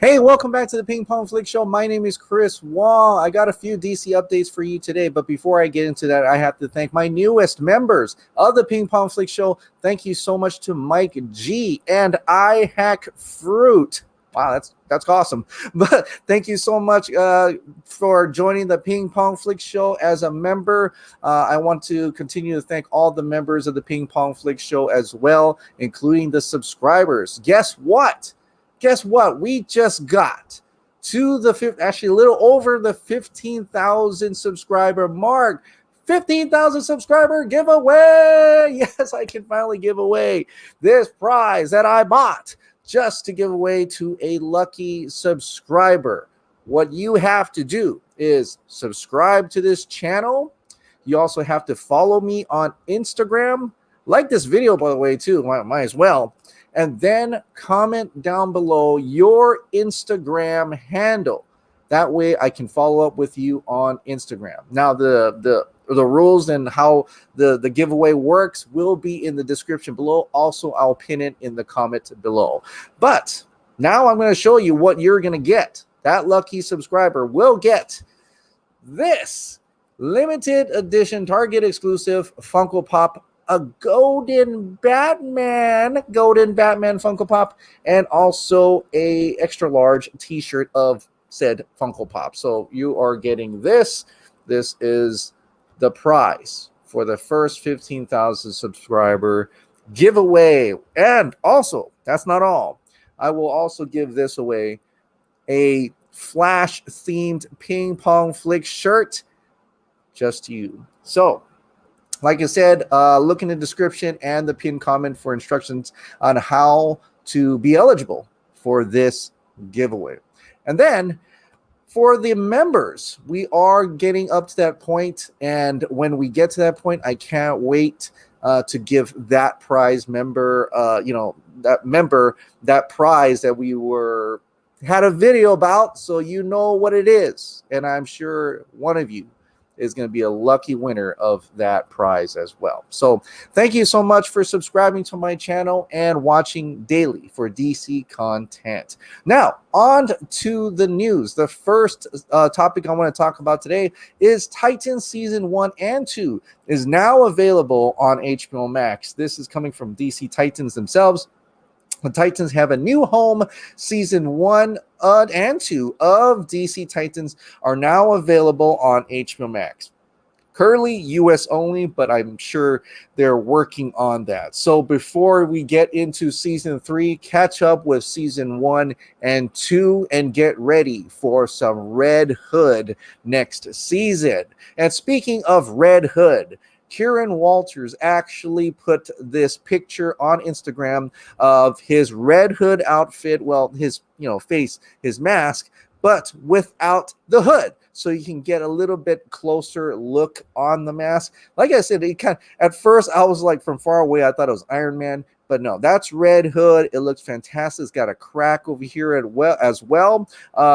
Hey, welcome back to the Ping Pong Flix Show. My name is Chris Wong. I got a few DC updates for you today, but before I get into that, I have to thank my newest members of the Ping Pong Flix Show. Thank you so much to Mike G and I Hack Fruit. Wow, that's awesome. But thank you so much for joining the Ping Pong Flix Show as a member. I want to continue to thank all the members of the Ping Pong Flix Show as well, including the subscribers. Guess what? We just got to the actually a little over the 15,000 subscriber mark. 15,000 subscriber giveaway. Yes, I can finally give away this prize that I bought just to give away to a lucky subscriber. What you have to do is subscribe to this channel. You also have to follow me on Instagram. Like this video, by the way, too. Might as well. And then comment down below your Instagram handle. That way I can follow up with you on Instagram. Now, the rules and how the giveaway works will be in the description below. Also, I'll pin it in the comment below. But now I'm going to show you what you're going to get. That lucky subscriber will get this limited edition Target exclusive Funko Pop, a golden Batman Funko Pop, and also a extra large t-shirt of said Funko Pop. So you are getting this. This is the prize for the first 15,000 subscriber giveaway. And also, that's not all. I will also give this away, a Flash themed Ping Pong Flix shirt just to you. So like I said, look in the description and the pinned comment for instructions on how to be eligible for this giveaway. And then for the members, we are getting up to that point. And when we get to that point, I can't wait to give that prize member, that prize that we had a video about, so you know what it is. And I'm sure one of you is going to be a lucky winner of that prize as well. So thank you so much for subscribing to my channel and watching daily for DC content. Now, on to the news. The first topic I want to talk about today is Titans Season 1 and 2 is now available on HBO Max. This is coming from DC Titans themselves. The Titans have a new home. Season 1 and 2 of DC Titans are now available on HBO Max. Currently US only, but I'm sure they're working on that. So before we get into Season 3, catch up with Season 1 and 2 and get ready for some Red Hood next season. And speaking of Red Hood, Kieran Walters actually put this picture on Instagram of his Red Hood outfit, well, his face, his mask, but without the hood. So you can get a little bit closer look on the mask. Like I said, at first I was like, from far away, I thought it was Iron Man. But no, that's Red Hood. It looks fantastic. It's got a crack over here as well.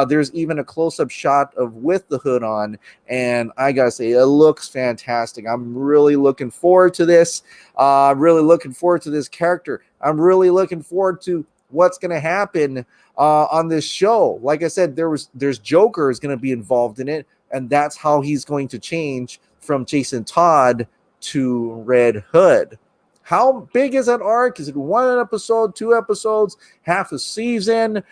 There's even a close-up shot of with the hood on, and I gotta say, it looks fantastic. I'm really looking forward to this. Really looking forward to this character. I'm really looking forward to what's gonna happen on this show. Like I said, there's Joker is gonna be involved in it, and that's how he's going to change from Jason Todd to Red Hood. How big is that arc? Is it 1 episode, 2 episodes, half a season?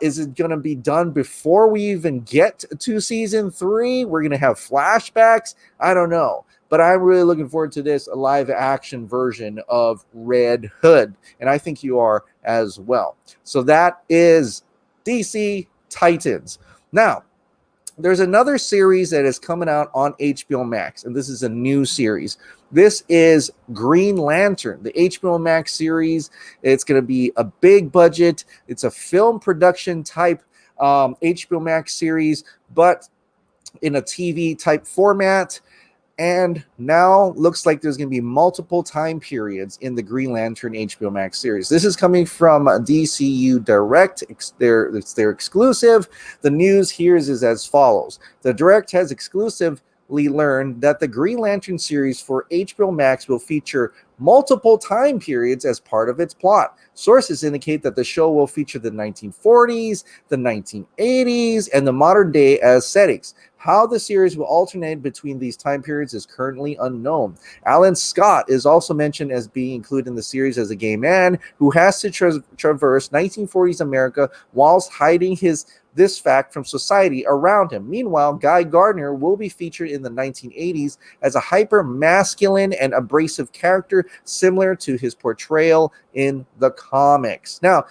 Is it going to be done before we even get to Season 3? We're going to have flashbacks? I don't know. But I'm really looking forward to this, a live-action version of Red Hood. And I think you are as well. So that is DC Titans. Now, there's another series that is coming out on HBO Max, and this is a new series. This is Green Lantern, the HBO Max series. It's going to be a big budget. It's a film production type HBO Max series, but in a TV type format. And now looks like there's going to be multiple time periods in the Green Lantern HBO Max series. This is coming from DCEU Direct. It's their exclusive. The news here is as follows. The Direct has exclusive learned that the Green Lantern series for HBO Max will feature multiple time periods as part of its plot. Sources indicate that the show will feature the 1940s, the 1980s, and the modern day as settings. How the series will alternate between these time periods is currently unknown. Alan Scott is also mentioned as being included in the series as a gay man who has to traverse 1940s America whilst hiding this fact from society around him. Meanwhile, Guy Gardner will be featured in the 1980s as a hyper-masculine and abrasive character similar to his portrayal in the comics. Now,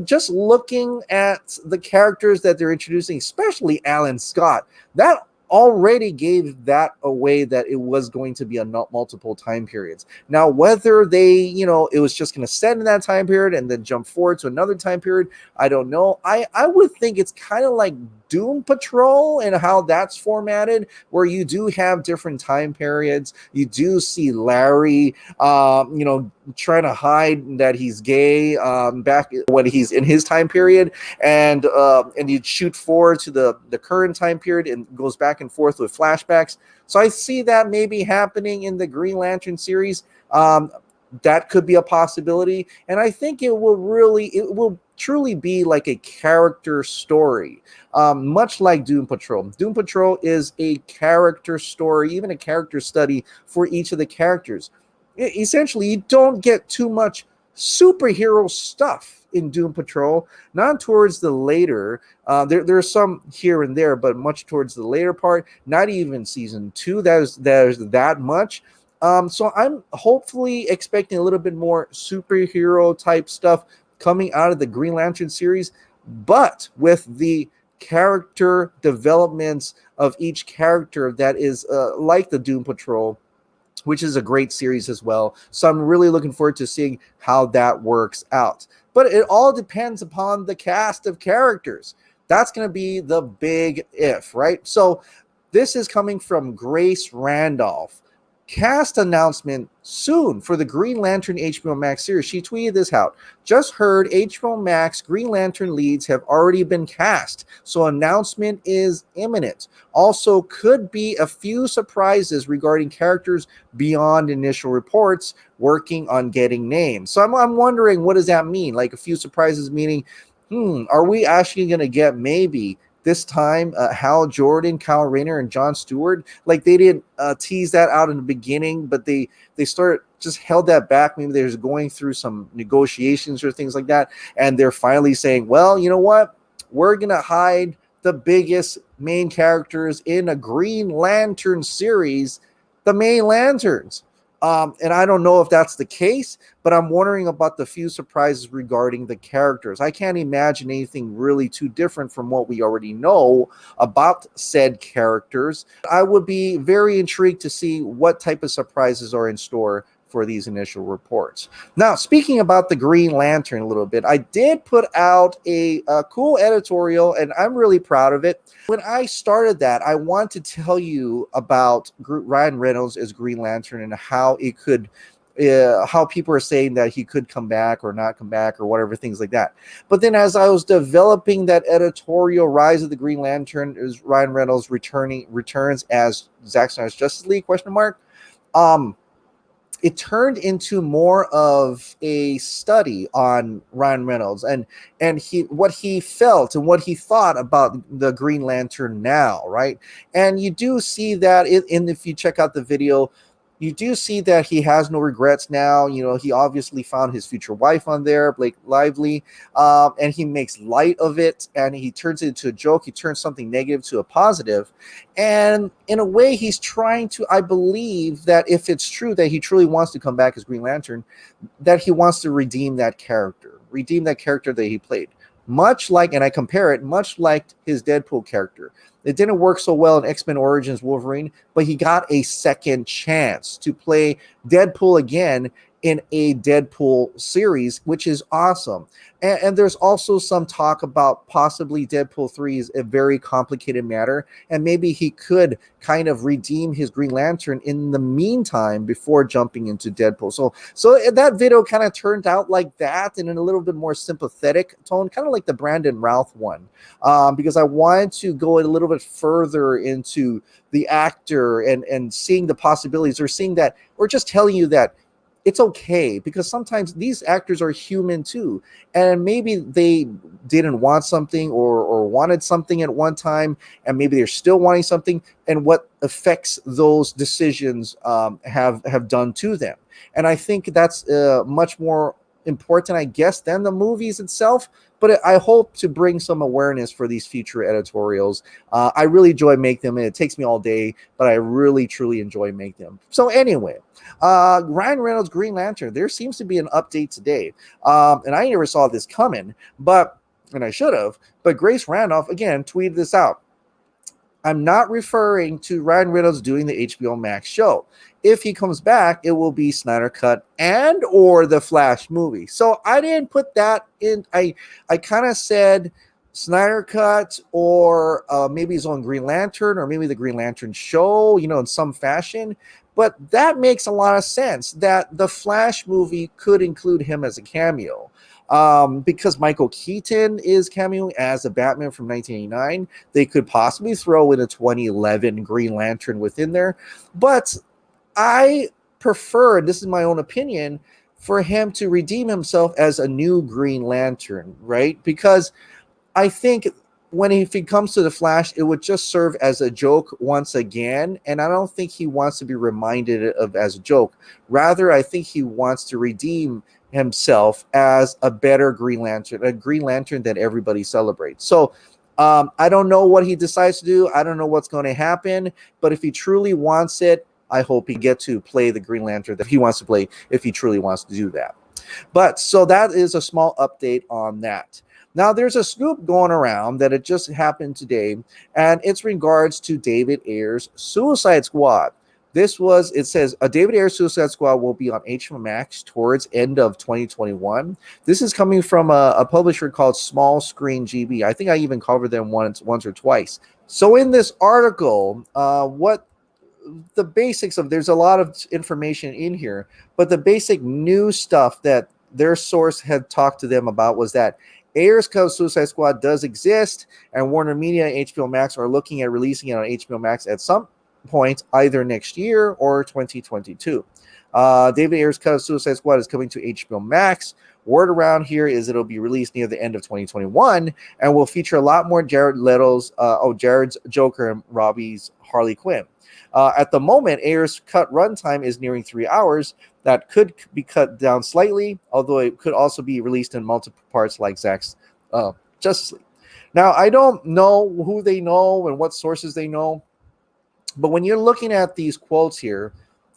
just looking at the characters that they're introducing, especially Alan Scott, that already gave that away that it was going to be a multiple time periods. Now, whether they, it was just going to set in that time period and then jump forward to another time period, I don't know. I would think it's kind of like Doom Patrol and how that's formatted, where you do have different time periods. You do see Larry, trying to hide that he's gay back when he's in his time period, and you shoot forward to the current time period and goes back and forth with flashbacks. So I see that maybe happening in the Green Lantern series. That could be a possibility, and I think it will truly be like a character story, much like Doom Patrol. Doom Patrol is a character story, even a character study for each of the characters. Essentially, you don't get too much superhero stuff in Doom Patrol, not towards the later. There's some here and there, but much towards the later part. Not even season 2. There's that much. So I'm hopefully expecting a little bit more superhero type stuff coming out of the Green Lantern series, but with the character developments of each character that is like the Doom Patrol, which is a great series as well. So I'm really looking forward to seeing how that works out. But it all depends upon the cast of characters. That's going to be the big if, right? So this is coming from Grace Randolph. Cast announcement soon for the Green Lantern HBO Max series. She tweeted this out. Just heard HBO Max Green Lantern leads have already been cast, so announcement is imminent. Also, could be a few surprises regarding characters beyond initial reports, working on getting names. So I'm wondering, what does that mean? Like a few surprises meaning, are we actually going to get maybe this time Hal Jordan, Kyle Rayner, and John Stewart? Like they didn't tease that out in the beginning, but they just held that back. Maybe they're going through some negotiations or things like that, and they're finally saying, well, you know what? We're going to hide the biggest main characters in a Green Lantern series, the main Lanterns. And I don't know if that's the case, but I'm wondering about the few surprises regarding the characters. I can't imagine anything really too different from what we already know about said characters. I would be very intrigued to see what type of surprises are in store for these initial reports. Now, speaking about the Green Lantern a little bit, I did put out a cool editorial, and I'm really proud of it. When I started that, I want to tell you about Ryan Reynolds as Green Lantern and how it could, how people are saying that he could come back or not come back or whatever, things like that. But then as I was developing that editorial, Rise of the Green Lantern, is Ryan Reynolds returns as Zack Snyder's Justice League, ? It turned into more of a study on Ryan Reynolds and what he felt and what he thought about the Green Lantern now, right? And you do see that if you check out the video, you do see that he has no regrets now. You know, he obviously found his future wife on there, Blake Lively, and he makes light of it, and he turns it into a joke. He turns something negative to a positive. And in a way, he's trying to, I believe that if it's true that he truly wants to come back as Green Lantern, that he wants to redeem that character that he played. Much like, and I compare it, much like his Deadpool character. It didn't work so well in X-Men Origins Wolverine, but he got a second chance to play Deadpool again in a Deadpool series, which is awesome. And there's also some talk about possibly Deadpool 3 is a very complicated matter, and maybe he could kind of redeem his Green Lantern in the meantime before jumping into Deadpool. So that video kind of turned out like that, and in a little bit more sympathetic tone, kind of like the Brandon Routh one, because I wanted to go a little bit further into the actor and seeing the possibilities, or seeing that, or just telling you that it's okay, because sometimes these actors are human too, and maybe they didn't want something or wanted something at one time, and maybe they're still wanting something, and what effects those decisions have done to them. And I think that's much more important, I guess, than the movies itself. But I hope to bring some awareness for these future editorials. I really enjoy making them, and it takes me all day, but I really, truly enjoy making them. So anyway, Ryan Reynolds' Green Lantern, there seems to be an update today. And I never saw this coming, and I should have, but Grace Randolph, again, tweeted this out. I'm not referring to Ryan Reynolds doing the HBO Max show. If he comes back, it will be Snyder Cut and or the Flash movie. So I didn't put that in. I kind of said Snyder Cut, or maybe his own Green Lantern, or maybe the Green Lantern show, in some fashion. But that makes a lot of sense that the Flash movie could include him as a cameo. Because Michael Keaton is cameoing as a Batman from 1989. They could possibly throw in a 2011 Green Lantern within there. But I prefer, this is my own opinion, for him to redeem himself as a new Green Lantern, right? Because I think if he comes to the Flash, it would just serve as a joke once again, and I don't think he wants to be reminded of as a joke. Rather, I think he wants to redeem himself as a better Green Lantern, a Green Lantern that everybody celebrates. So I don't know what he decides to do. I don't know what's going to happen, but if he truly wants it, I hope he gets to play the Green Lantern that he wants to play, if he truly wants to do that. But so that is a small update on that. Now, there's a scoop going around that it just happened today, and it's regards to David Ayer's Suicide Squad. It says a David Ayer Suicide Squad will be on HBO Max towards end of 2021. This is coming from a publisher called Small Screen GB. I think I even covered them once or twice. So in this article, what the basics of, there's a lot of information in here, but the basic news stuff that their source had talked to them about was that Ayer's cut of Suicide Squad does exist, and Warner Media and HBO Max are looking at releasing it on HBO Max at some point, either next year or 2022. David Ayer's cut of Suicide Squad is coming to HBO Max. Word around here is it'll be released near the end of 2021 and will feature a lot more Jared's Joker and Robbie's Harley Quinn. At the moment, Ayer's cut runtime is nearing 3 hours. That could be cut down slightly, although it could also be released in multiple parts like Zack's Justice League. Now, I don't know who they know and what sources they know, but when you're looking at these quotes here,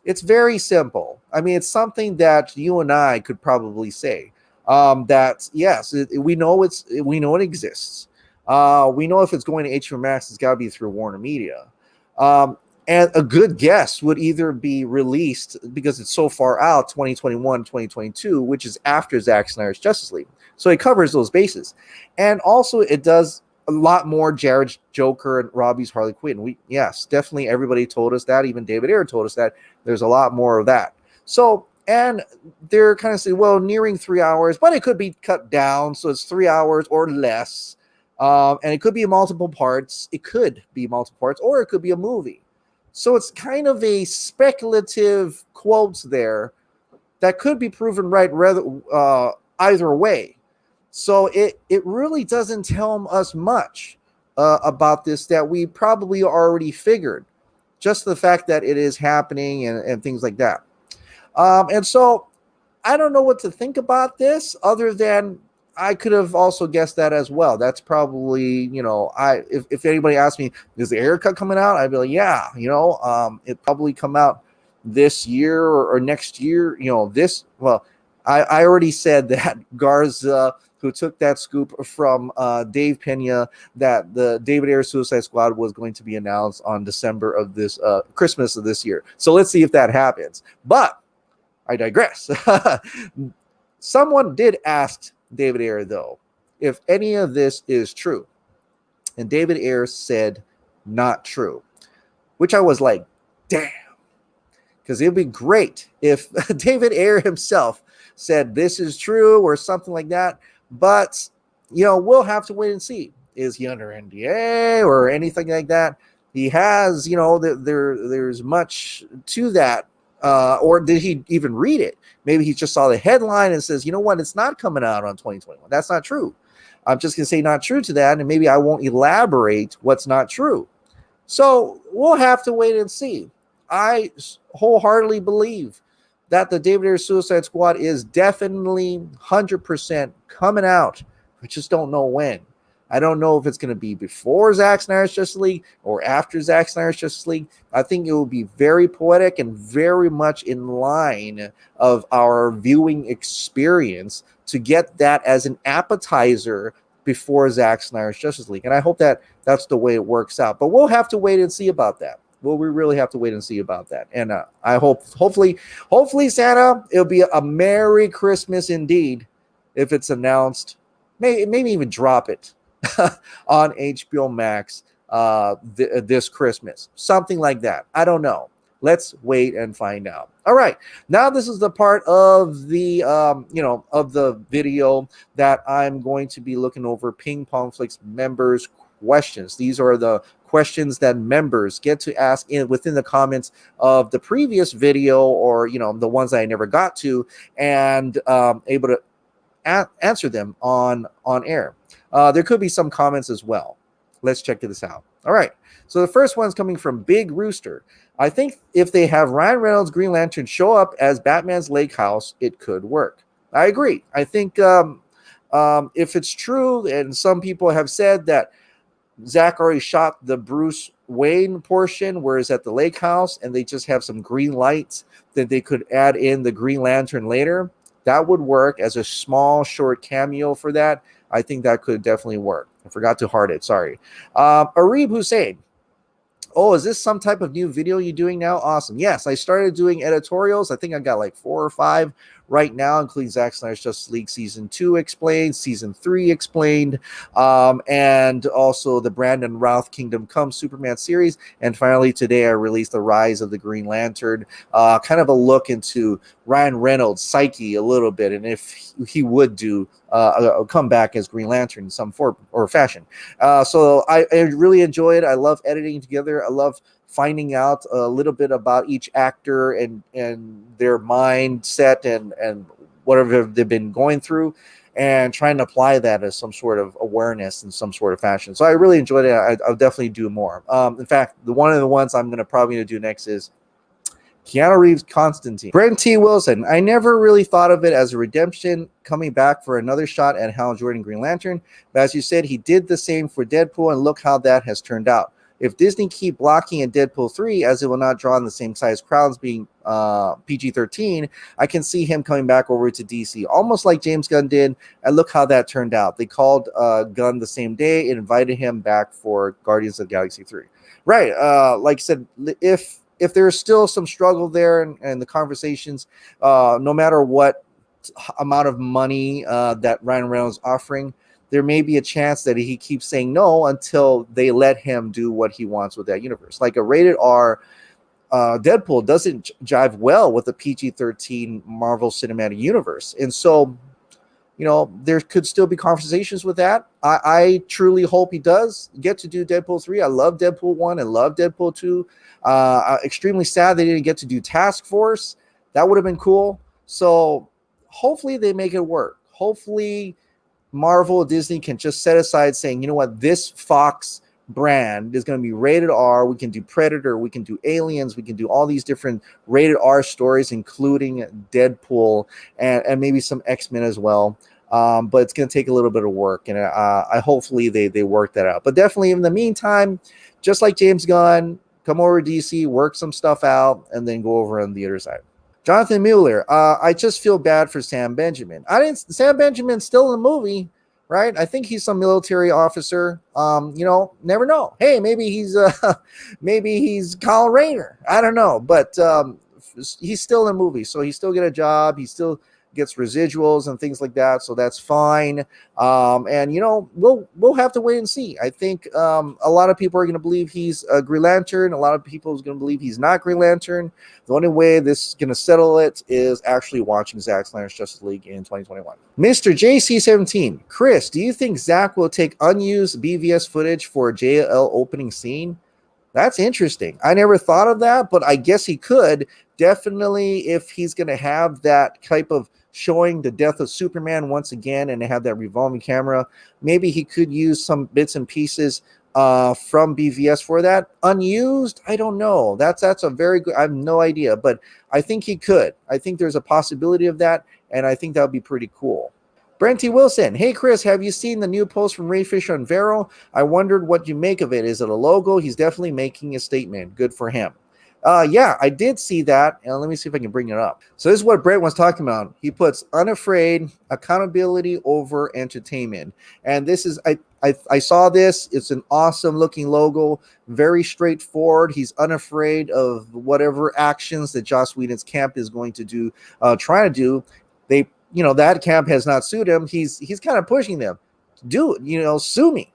it's very simple. I mean, it's something that you and I could probably say. That yes, we know it exists. We know if it's going to HBO Max, it's got to be through Warner Media. And a good guess would either be released, because it's so far out, 2021, 2022, which is after Zack Snyder's Justice League. So it covers those bases. And also it does a lot more Jared's Joker and Robbie's Harley Quinn. Yes, definitely everybody told us that. Even David Ayer told us that there's a lot more of that. So, and they're kind of saying, well, nearing 3 hours, but it could be cut down. So it's 3 hours or less. And it could be multiple parts. It could be multiple parts, or it could be a movie. So it's kind of a speculative quotes there that could be proven right either way. So it really doesn't tell us much about this that we probably already figured. Just the fact that it is happening and things like that. And so I don't know what to think about this, other than I could have also guessed that as well. That's probably, if anybody asked me, is the Ayer cut coming out? I'd be like, yeah, it probably come out this year or next year. I already said that Garza, who took that scoop from Dave Pena, that the David Ayer Suicide Squad was going to be announced on December of this Christmas of this year. So let's see if that happens. But I digress. Someone did ask David Ayer, though, if any of this is true. And David Ayer said not true, which I was like, damn. Because it would be great if David Ayer himself said this is true or something like that. But, we'll have to wait and see. Is he under NDA or anything like that? He has, there's much to that. Or did he even read it? Maybe he just saw the headline and says, you know what, it's not coming out on 2021. That's not true. I'm just going to say not true to that, and maybe I won't elaborate what's not true. So we'll have to wait and see. I wholeheartedly believe that the David Ayer Suicide Squad is definitely 100% coming out. I just don't know when. I don't know if it's going to be before Zack Snyder's Justice League or after Zack Snyder's Justice League. I think it will be very poetic and very much in line of our viewing experience to get that as an appetizer before Zack Snyder's Justice League. And I hope that that's the way it works out. But we'll have to wait and see about that. Well, we really have to wait and see about that. And I hopefully, Santa, it'll be a Merry Christmas indeed if it's announced. Maybe even drop it on HBO Max this Christmas. Something like that. I don't know. Let's wait and find out. All right. Now this is the part of the of the video that I'm going to be looking over Ping Pong Flix members' questions. These are the questions that members get to ask within the comments of the previous video, or the ones I never got to, and able to answer them on air. There could be some comments as well. Let's check this out. All right. So the first one's coming from Big Rooster. I think if they have Ryan Reynolds Green Lantern show up as Batman's lake house, it could work. I agree. I think if it's true, and some people have said that Zack already shot the Bruce Wayne portion, where it's at the lake house, and they just have some green lights that they could add in the Green Lantern later. That would work as a small, short cameo for that. I think that could definitely work. I forgot to heart it. Sorry. Arib Hussein. Oh, is this some type of new video you're doing now? Awesome. Yes, I started doing editorials. I think I got like 4 or 5 right now, including Zack Snyder's Justice League Season 2 Explained, Season 3 Explained, and also the Brandon Routh Kingdom Come Superman series. And finally, today I released The Rise of the Green Lantern, kind of a look into Ryan Reynolds' psyche a little bit, and if he would do a comeback as Green Lantern in some form or fashion. So I really enjoy it. I love editing together. I love finding out a little bit about each actor and their mindset and whatever they've been going through, and trying to apply that as some sort of awareness in some sort of fashion. So I really enjoyed it. I'll definitely do more. In fact, one of the ones I'm probably going to do next is Keanu Reeves Constantine. Brent T. Wilson. I never really thought of it as a redemption, coming back for another shot at Hal Jordan Green Lantern. But as you said, he did the same for Deadpool, and look how that has turned out. If Disney keep blocking in Deadpool 3, as it will not draw in the same size crowds, being PG-13, I can see him coming back over to DC, almost like James Gunn did, and look how that turned out. They called Gunn the same day and invited him back for Guardians of the Galaxy 3. Right, like I said, if there's still some struggle there and the conversations, no matter what amount of money that Ryan Reynolds is offering, there may be a chance that he keeps saying no until they let him do what he wants with that universe. Like a rated R Deadpool doesn't jive well with the PG-13 Marvel Cinematic Universe. And so, there could still be conversations with that. I truly hope he does get to do Deadpool 3. I love Deadpool 1 and love Deadpool 2. Extremely sad they didn't get to do Task Force. That would have been cool. So hopefully they make it work. Hopefully Marvel, Disney can just set aside saying, you know what, this Fox brand is going to be rated R. We can do Predator. We can do Aliens. We can do all these different rated R stories, including Deadpool and maybe some X-Men as well. But it's going to take a little bit of work, and I hopefully they work that out. But definitely in the meantime, just like James Gunn, come over to DC, work some stuff out, and then go over on the other side. Jonathan Mueller, I just feel bad for Sam Benjamin. Sam Benjamin's still in the movie, right? I think he's some military officer. Never know. Hey, maybe he's Kyle Rayner. I don't know. But he's still in movies, so he still get a job. He still gets residuals and things like that, so that's fine. And we'll have to wait and see. I think a lot of people are going to believe he's a Green Lantern. A lot of people are going to believe he's not Green Lantern. The only way this is going to settle it is actually watching Zack Snyder's Justice League in 2021. Mr. JC17, Chris, do you think Zack will take unused BVS footage for a JL opening scene? That's interesting. I never thought of that, but I guess he could. Definitely, if he's going to have that type of showing the death of Superman once again and have that revolving camera, maybe he could use some bits and pieces from BVS for that. Unused, I don't know. That's a very good, I have no idea, but I think he could. I think there's a possibility of that, and I think that would be pretty cool. Brent T. Wilson, hey Chris, have you seen the new post from Ray Fisher on Vero? I wondered what you make of it. Is it a logo? He's definitely making a statement. Good for him. Yeah, I did see that, and let me see if I can bring it up. So this is what Brent was talking about. He puts unafraid, accountability over entertainment, and this is I saw this. It's an awesome looking logo, very straightforward. He's unafraid of whatever actions that Joss Whedon's camp is going to do, trying to do. That camp has not sued him. He's kind of pushing them. Do it, sue me,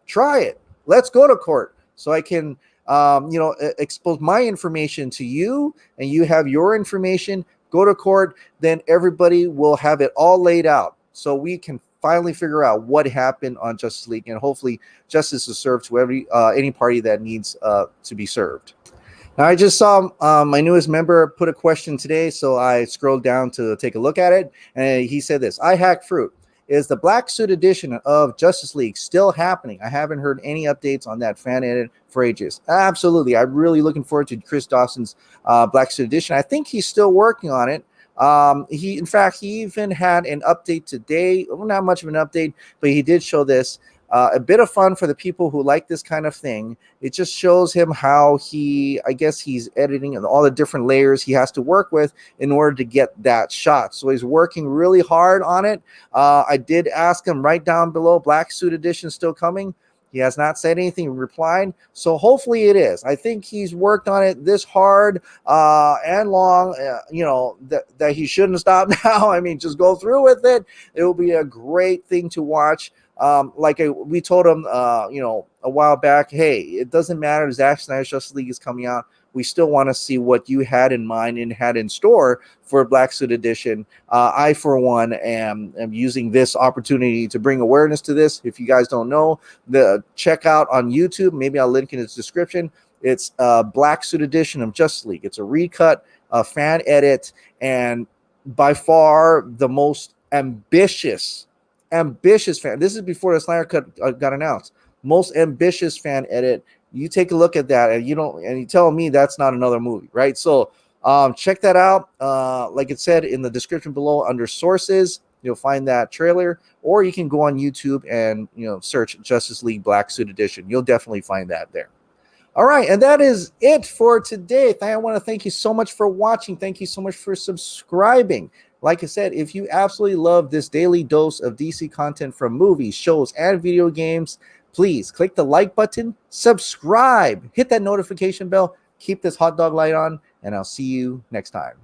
try it. Let's go to court so I can expose my information to you, and you have your information. Go to court, then everybody will have it all laid out, so we can finally figure out what happened on Justice League, and hopefully justice is served to any party that needs to be served. Now, I just saw my newest member put a question today, so I scrolled down to take a look at it, and he said this: I hack fruit. Is the Black Suit edition of Justice League still happening? I haven't heard any updates on that fan edit for ages. Absolutely. I'm really looking forward to Chris Dawson's Black Suit edition. I think he's still working on it. He even had an update today. Well, not much of an update, but he did show this. A bit of fun for the people who like this kind of thing. It just shows him how he's editing and all the different layers he has to work with in order to get that shot. So he's working really hard on it. I did ask him right down below, Black Suit Edition still coming? He has not said anything, replied. So hopefully it is. I think he's worked on it this hard and long, that he shouldn't stop now. I mean, just go through with it. It will be a great thing to watch. We told him, a while back, hey, it doesn't matter. Zack Snyder's Justice League is coming out. We still want to see what you had in mind and had in store for Black Suit Edition. I, for one, am using this opportunity to bring awareness to this. If you guys don't know, check out on YouTube. Maybe I'll link in its description. It's Black Suit Edition of Justice League. It's a recut, a fan edit, and by far the most ambitious fan. This is before the Snyder Cut got announced. Most ambitious fan edit. You take a look at that, and you tell me that's not another movie, right? So check that out. Like it said in the description below under sources, you'll find that trailer, or you can go on YouTube and search Justice League Black Suit Edition. You'll definitely find that there. All right, and that is it for today. I want to thank you so much for watching. Thank you so much for subscribing. Like I said, if you absolutely love this daily dose of DC content from movies, shows, and video games, please click the like button, subscribe, hit that notification bell, keep this hot dog light on, and I'll see you next time.